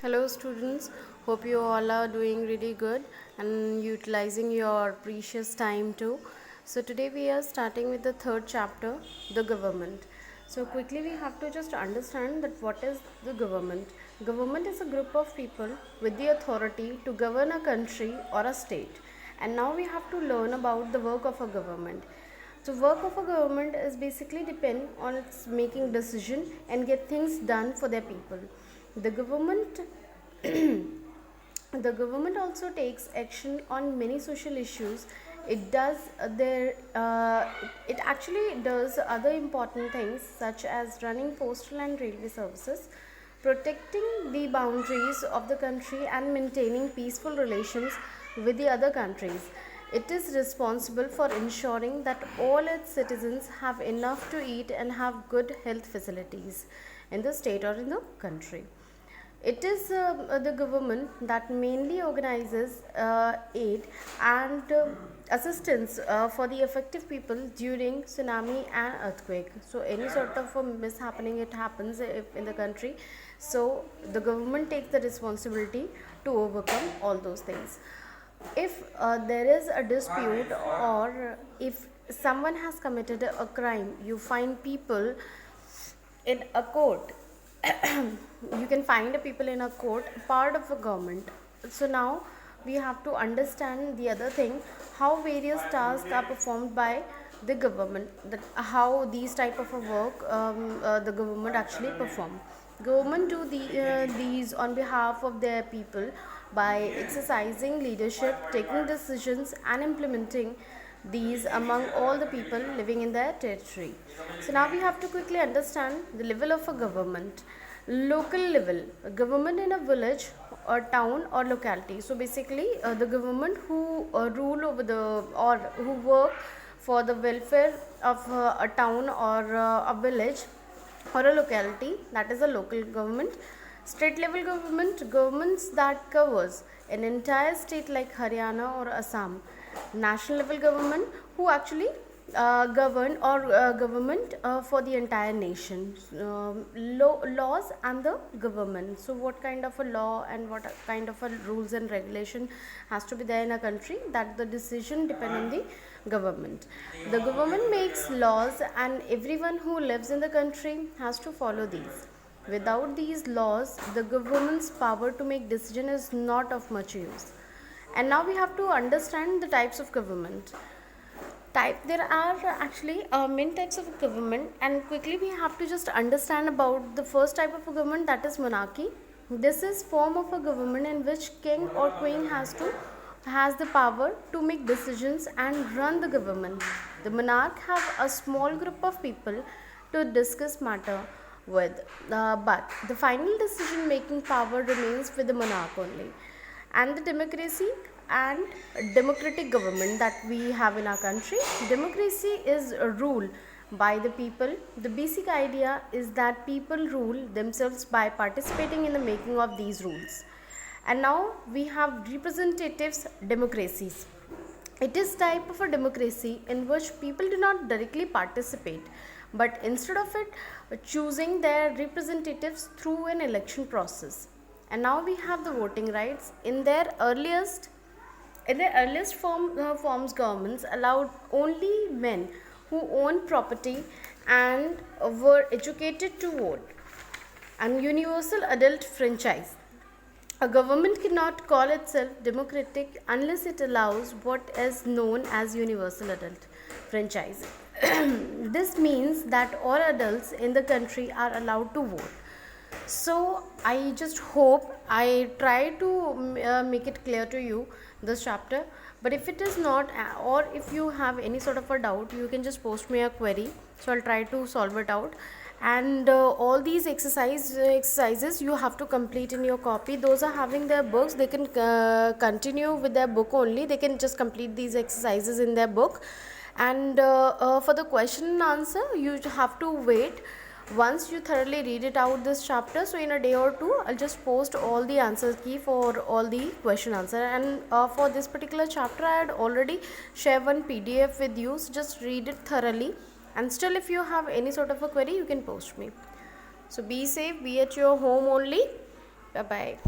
Hello students, hope you all are doing really good and utilizing your precious time too. So today we are starting with the third chapter, the government. So quickly we have to just understand that what is the government. Government is a group of people with the authority to govern a country or a state. And now we have to learn about the work of a government. So work of a government is basically depend on its making decision and get things done for their people. The government the government also takes action on many social issues. It does it actually does other important things such as running postal and railway services, protecting the boundaries of the country and maintaining peaceful relations with the other countries. It is responsible for ensuring that all its citizens have enough to eat and have good health facilities in the state or in the country. It is the government that mainly organizes aid and assistance for the affected people during tsunami and earthquake. So any sort of a mishappening it happens if in the country. So the government takes the responsibility to overcome all those things. If there is a dispute or if someone has committed a crime, you find people in a court. You can find the people in a court part of a government. So now we have to understand the other thing, how various tasks are performed by the government, that how these type of a work the government actually perform. Government do these on behalf of their people by exercising leadership, taking decisions and implementing these among all the people living in their territory. So now we have to quickly understand the level of a government. Local level, government in a village or town or locality. So basically the government who rule over the or who work for the welfare of a town or a village or a locality, that is a local government. State level government, governments that covers an entire state like Haryana or Assam. National level government who actually govern or government for the entire nation. Laws and the government. So what kind of a law and what kind of a rules and regulation has to be there in a country, that the decision depend on the government. The government makes laws and everyone who lives in the country has to follow these. Without these laws, the government's power to make decision is not of much use. And now we have to understand the types of government. There are actually many types of government, and quickly we have to just understand about the first type of a government, that is monarchy. This is form of a government in which king or queen has the power to make decisions and run the government. The monarch have a small group of people to discuss matter with, but the final decision making power remains with the monarch only. And the democracy and democratic government that we have in our country. Democracy is a rule by the people. The basic idea is that people rule themselves by participating in the making of these rules. And now we have representatives democracies. It is type of a democracy in which people do not directly participate, but instead of it choosing their representatives through an election process. And now we have the voting rights. In their earliest forms, governments allowed only men who owned property and were educated to vote. And universal adult franchise. A government cannot call itself democratic unless it allows what is known as universal adult franchise. This means that all adults in the country are allowed to vote. So I just hope I try to make it clear to you this chapter. But if it is not, or if you have any sort of a doubt, you can just post me a query. So I'll try to solve it out. And all these exercises you have to complete in your copy. Those are having their books, they can continue with their book only. They can just complete these exercises in their book. And for the question and answer, you have to wait once you thoroughly read it out this chapter. So in a day or two I'll just post all the answer key for all the question answer. And for this particular chapter I had already shared one PDF with you, so just read it thoroughly. And still if you have any sort of a query, you can post me. So be safe, be at your home only, Bye bye.